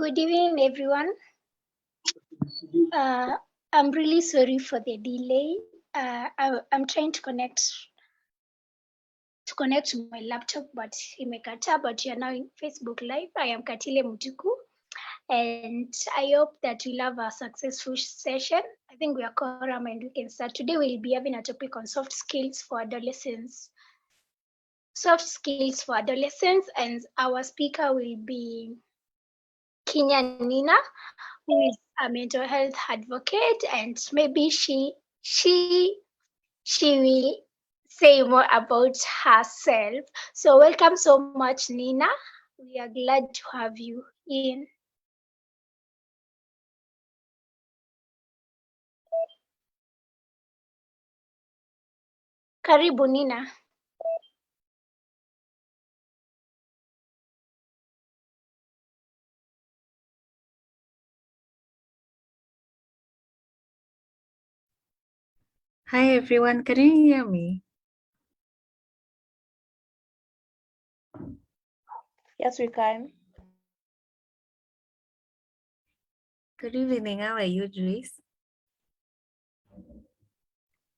Good evening, everyone. I'm really sorry for the delay. I'm trying to connect to my laptop, but imekata. But you're now in Facebook Live. I am Katile Mutuku, and I hope that we'll have a successful session. I think we are quorum and we can start. Today we'll be having a topic on soft skills for adolescents. Soft skills for adolescents, and our speaker will be Kinya Nina, who is a mental health advocate, and maybe she will say more about herself. So welcome so much, Nina. We are glad to have you in. Karibu, Nina. Hi everyone, can you hear me? Yes, we can. Good evening, how are you, Joyce?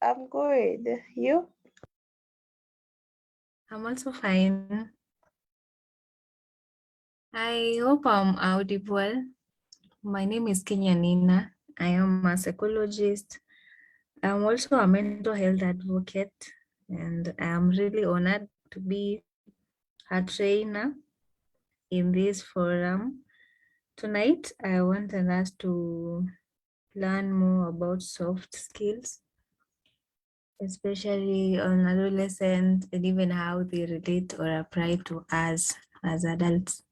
I'm good. You? I'm also fine. I hope I'm audible. My name is Kenya Nina. I am a psychologist. I'm also a mental health advocate, and I'm really honored to be a trainer in this forum. Tonight, I wanted us to learn more about soft skills, especially on adolescents and even how they relate or apply to us as adults.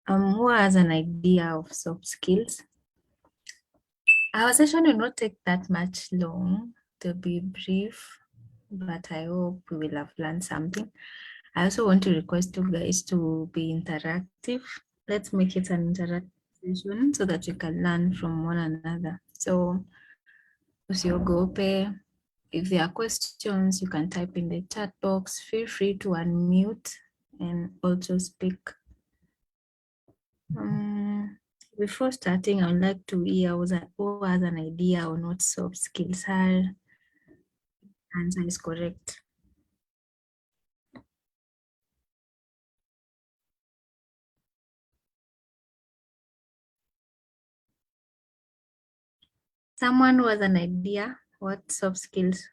Who has an idea of soft skills? Our session will not take that much long, to be brief, but I hope we will have learned something. I also want to request you guys to be interactive. Let's make it an interactive session so that you can learn from one another. So, usiogope. If there are questions, you can type in the chat box. Feel free to unmute and also speak. Before starting, I would like to hear who has an idea on what soft skills are. Answer is correct. Someone who has an idea what soft skills?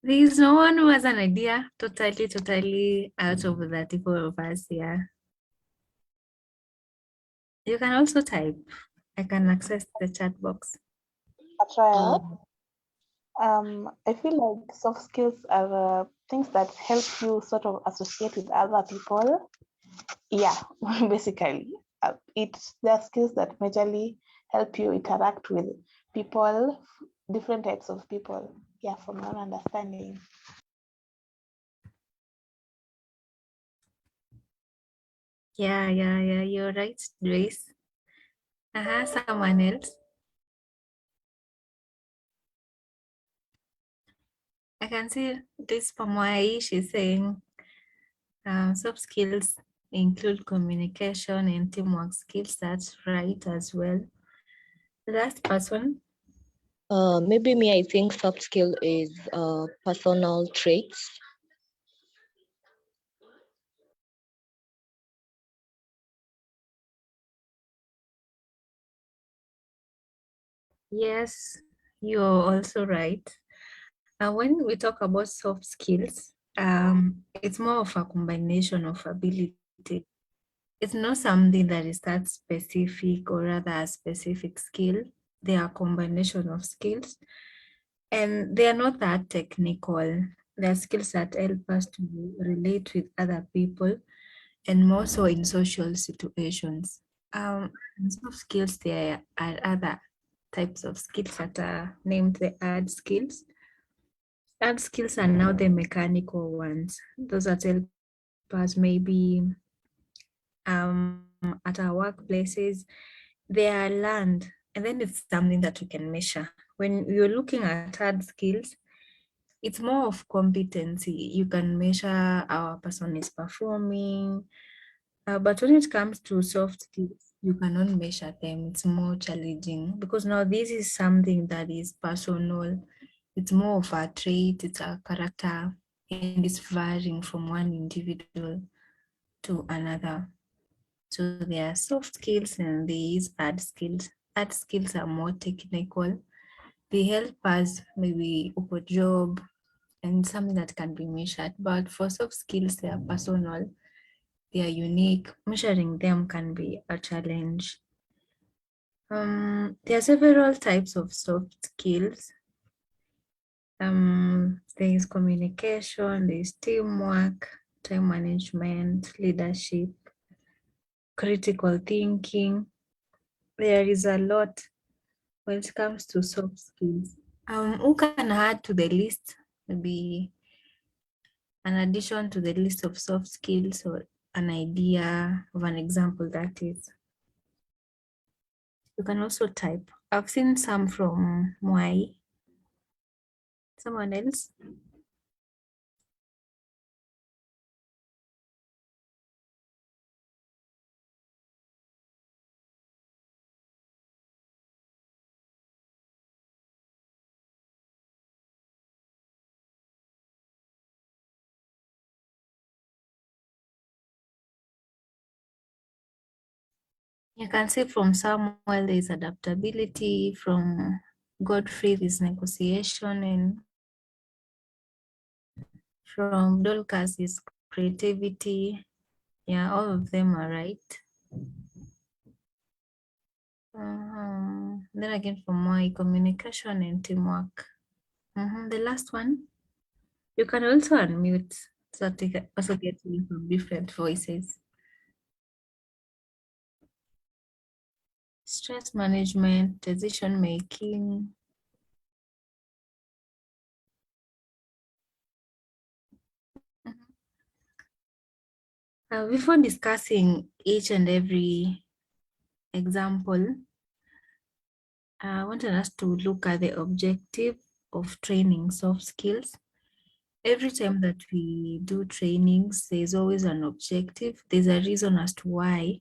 There is no one who has an idea. Totally out of the 34 of us here. You can also type. I can access the chat box. A trial. I feel like soft skills are things that help you sort of associate with other people. Yeah, basically, they're skills that majorly help you interact with people, different types of people. Yeah, from my understanding. Yeah, you're right, Grace. Someone else. I can see this from why she's saying soft skills include communication and teamwork skills. That's right as well. The last person. Maybe me, I think soft skill is personal traits. Yes, you're also right. When we talk about soft skills, it's more of a combination of ability. It's not something that is that specific or rather a specific skill. They are a combination of skills and they are not that technical. They are skills that help us to relate with other people and more so in social situations. In soft skills, there are other types of skills that are named the hard skills. Hard skills are now the mechanical ones. Those that help us maybe at our workplaces, they are learned, and then it's something that we can measure. When you're looking at hard skills, it's more of competency. You can measure how a person is performing. But when it comes to soft skills, you cannot measure them. It's more challenging because now this is something that is personal. It's more of a trait, it's a character, and it's varying from one individual to another. So there are soft skills and there is hard skills. Hard skills are more technical. They help us maybe up a job and something that can be measured. But for soft skills, they are personal, they are unique. Measuring them can be a challenge. There are several types of soft skills. There is communication, there is teamwork, time management, leadership, critical thinking. There is a lot when it comes to soft skills. Who can add to the list? Maybe an addition to the list of soft skills or an idea of an example that is. You can also type. I've seen some from Mwai. Someone else? You can see from Samuel there is adaptability, from Godfrey is negotiation, and from Dorcas is creativity. Yeah, all of them are right. Then again, from my communication and teamwork. The last one, you can also unmute so that you can also get to from different voices. Stress management, decision making. Before discussing each and every example, I wanted us to look at the objective of training soft skills. Every time that we do trainings, there's always an objective. There's a reason as to why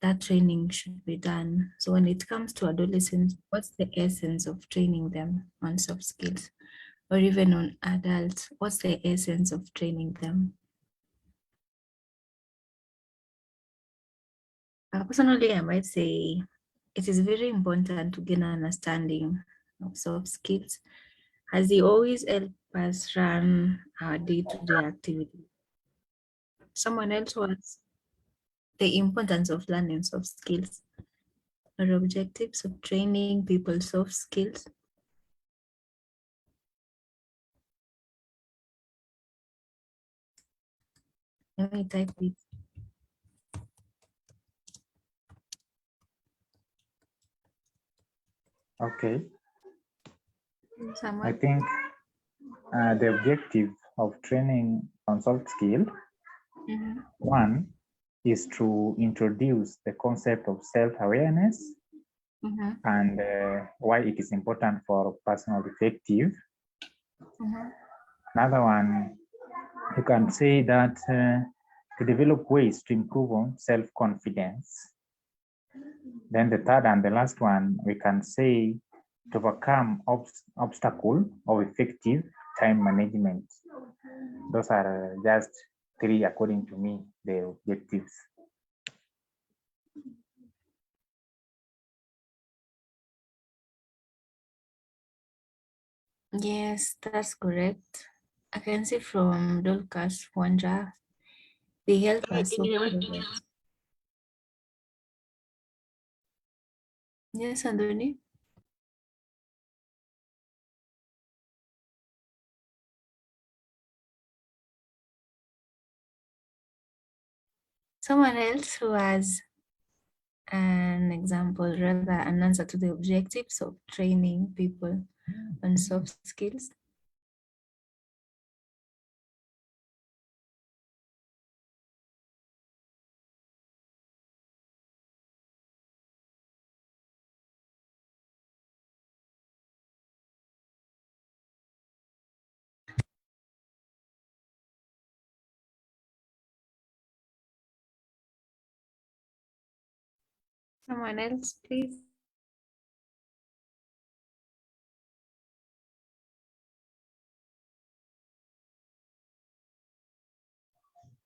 that training should be done. So when it comes to adolescents, what's the essence of training them on soft skills? Or even on adults, what's the essence of training them? Personally, I might say it is very important to gain an understanding of soft skills as they always help us run our day-to-day activity. Someone else was the importance of learning soft skills or objectives of training people soft skills. Let me type it. Okay, I Someone? think the objective of training on soft skill, one is to introduce the concept of self-awareness and why it is important for personal effective. Another one, you can say that to develop ways to improve on self-confidence. Then the third and the last one, we can say to overcome obstacle of effective time management. Those are just three, according to me, the objectives. Yes, that's correct. I can see from Dolcas Wanja, they help us so progress. Yes, Andoni? Someone else who has an example, rather an answer to the objectives of training people on soft skills. Someone else, please.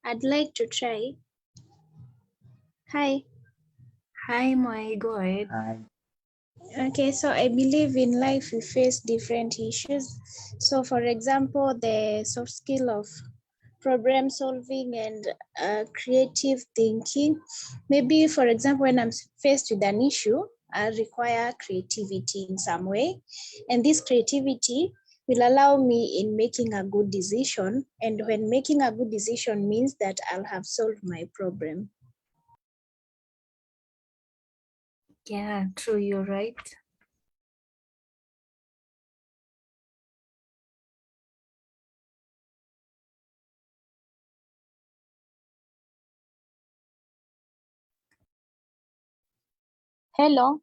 I'd like to try. Hi. Hi, Moi, go ahead. Hi. Okay, so I believe in life we face different issues. So, for example, the soft skill of problem solving and creative thinking. Maybe, for example, when I'm faced with an issue, I require creativity in some way. And this creativity will allow me in making a good decision. And when making a good decision means that I'll have solved my problem. Yeah, true, you're right. Hello.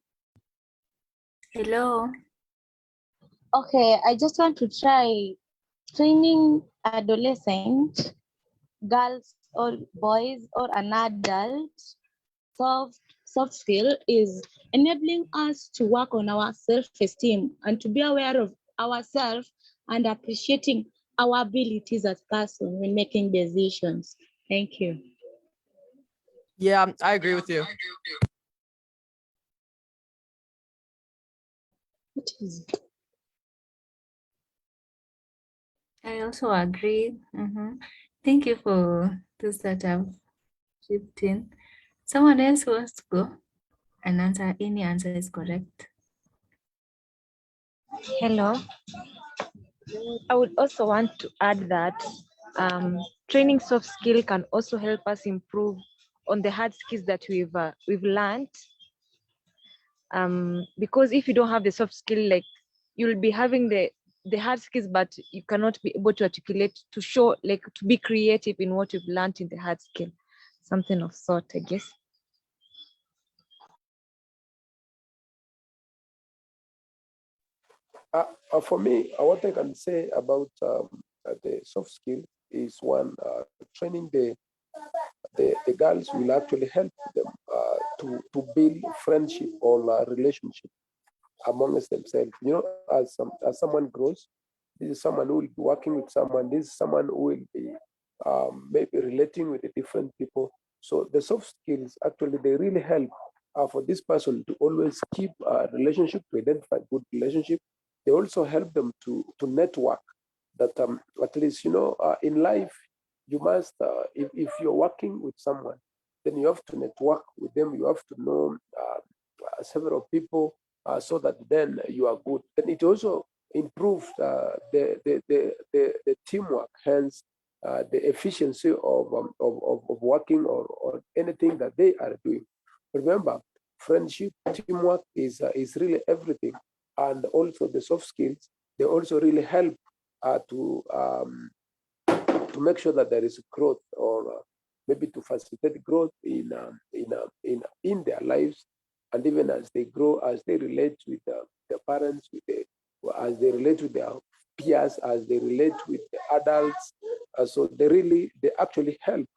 Hello. Okay, I just want to try training adolescent girls or boys or an adult. Soft skill is enabling us to work on our self-esteem and to be aware of ourselves and appreciating our abilities as person when making decisions. Thank you. Yeah, I agree with you. What is it? I also agree. Thank you for those that have chipped in. Someone else wants to go and answer. Any answer is correct. Hello. I would also want to add that training soft skill can also help us improve on the hard skills that we've learned. Because if you don't have the soft skill, like you'll be having the hard skills, but you cannot be able to articulate, to show, like to be creative in what you've learned in the hard skill. Something of sort, I guess. For me, what I can say about the soft skill is one, training the girls will actually help them to build friendship or relationship amongst themselves. You know, as someone grows, this is someone who will be working with someone. This is someone who will be maybe relating with the different people. So the soft skills actually they really help for this person to always keep a relationship, to identify good relationship. They also help them to network. That at least in life you must if you're working with someone, then you have to network with them. You have to know several people so that then you are good. Then it also improves the teamwork, hence the efficiency of working or anything that they are doing. Remember, friendship, teamwork is really everything, and also the soft skills. They also really help to make sure that there is growth or maybe to facilitate growth in their lives, and even as they grow, as they relate with their parents, as they relate with their peers, as they relate with the adults. So they actually help.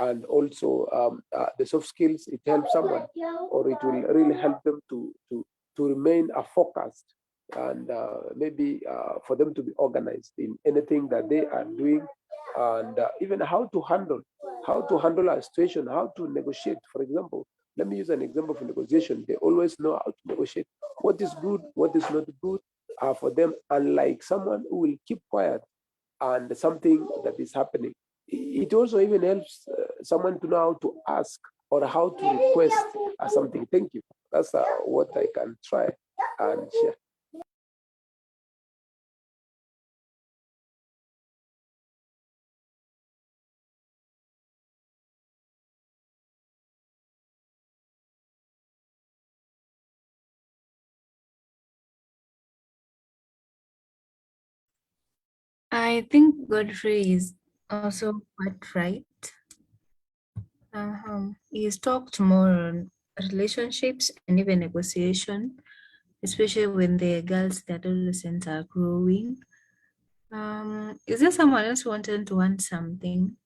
And also the soft skills, it helps someone, or it will really help them to remain focused, and maybe for them to be organized in anything that they are doing, and even how to handle a situation, how to negotiate. For example, let me use an example for negotiation. They always know how to negotiate what is good, what is not good for them, unlike someone who will keep quiet and something that is happening. It also even helps someone to know how to ask or how to request something. Thank you. That's what I can try and share. I think Godfrey is also quite right. He's talked more on relationships and even negotiation, especially when the girls, the adolescents are growing. Is there someone else who wanted to want something?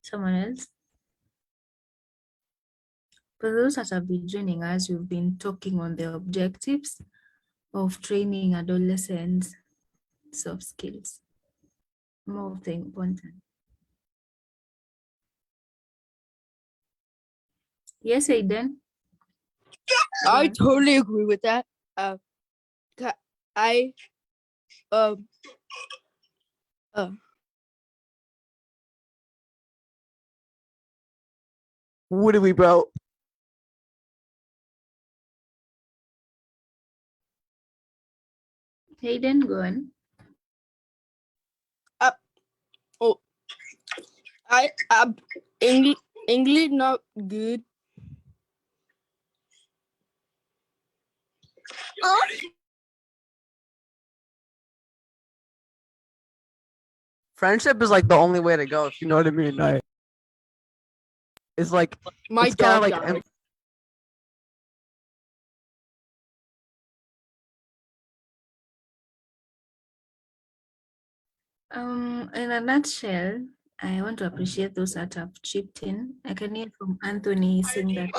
Someone else? For those that have been joining us, we've been talking on the objectives of training adolescents soft skills, more of the important. Yes, Aiden? I totally agree with that. I what are we, bro? Aiden, go on. Oh, I English not good. Friendship is like the only way to go, if you know what I mean. It's like my it's kind of like In a nutshell, I want to appreciate those that have chipped in. I can hear from Anthony saying that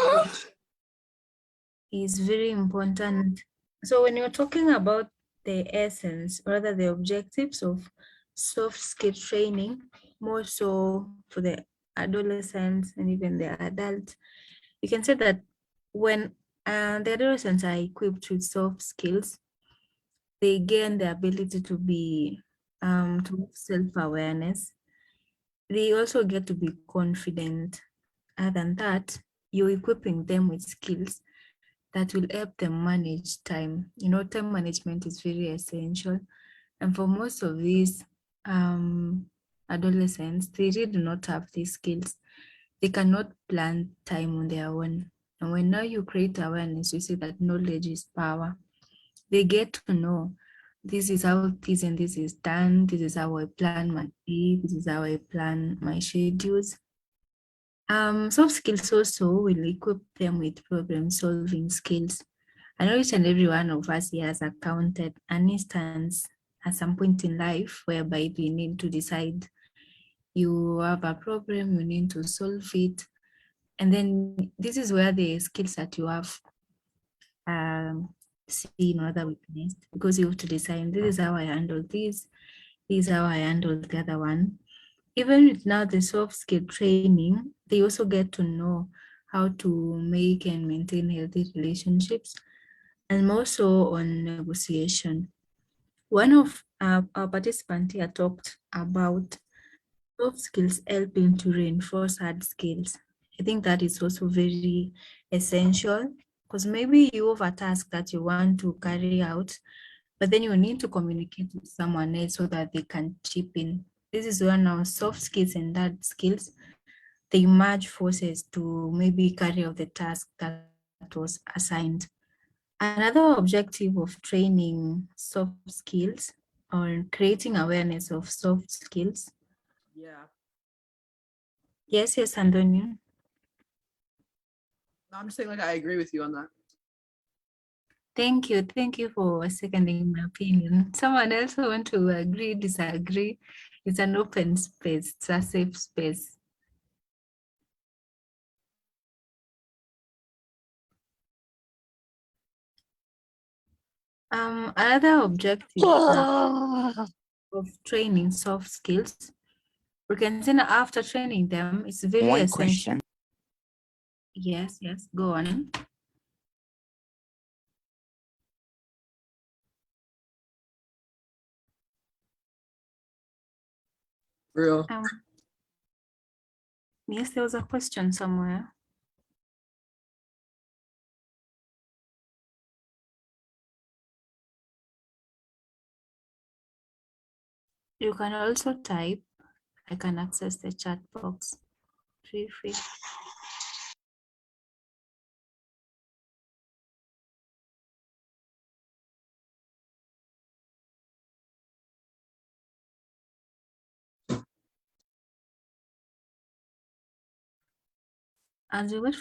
is very important. So when you're talking about the essence, or rather the objectives of soft skill training, more so for the adolescents and even the adults, you can say that when the adolescents are equipped with soft skills, they gain the ability to be to have self-awareness. They also get to be confident. Other than that, you're equipping them with skills that will help them manage time. You know, time management is very essential. And for most of these adolescents, they really do not have these skills. They cannot plan time on their own. And when now you create awareness, you see that knowledge is power. They get to know this is how this and this is done. This is how I plan my day. This is how I plan my schedules. Soft skills also will equip them with problem solving skills. I know each and every one of us here has encountered an instance at some point in life whereby you need to decide you have a problem, you need to solve it. And then this is where the skills that you have seen or other witnessed, because you have to decide this is how I handle this is how I handle the other one. Even with now the soft skill training, they also get to know how to make and maintain healthy relationships, and more so on negotiation. One of our participants here talked about soft skills helping to reinforce hard skills. I think that is also very essential, because maybe you have a task that you want to carry out, but then you need to communicate with someone else so that they can chip in. This is where now soft skills and hard skills, they merge forces to maybe carry out the task that was assigned. Another objective of training soft skills or creating awareness of soft skills. Yeah. Yes, Antonio. I'm just saying, like, I agree with you on that. Thank you for seconding my opinion. Someone else want to agree, disagree? It's an open space, it's a safe space. Another objective of training soft skills, we can say that after training them, it's very One essential. question. Yes, go on. Real. Yes, there was a question somewhere. You can also type. I can access the chat box. Feel free. As you wait